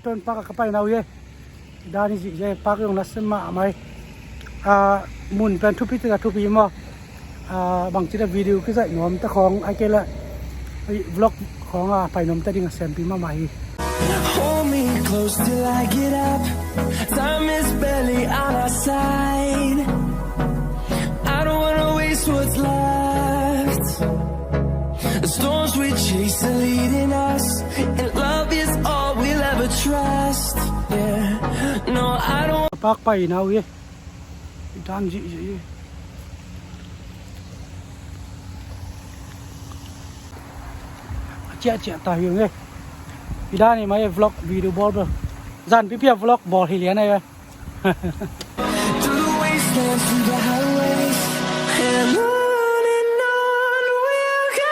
ton pa ka pai nau ye dani ji je pak yong nas ma mai mun pen thupi ta thupi mo bang chi da video ki zai nom ta khong ai ke la vlog khong pai nom ta ding sem pi ma mai Hold me close till I get up. Time is barely on our side. I don't wanna waste what's left. The storms we chase are leading us, and love is all we'll ever trust. Yeah, no, I don't. Pak pai nau ye dan ji ji chia ta hiu nge ida ni mai vlog video bol bro zan pi vlog bol hi lian này Through the wastelands, through the highways, and on we'll go.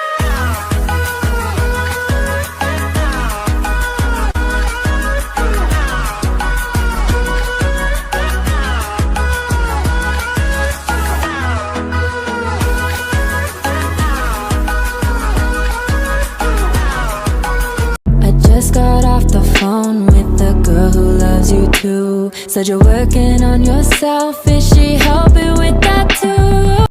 I just got off the phone with the girl who loves you too. Said you're working on yourself, is she helping with that too?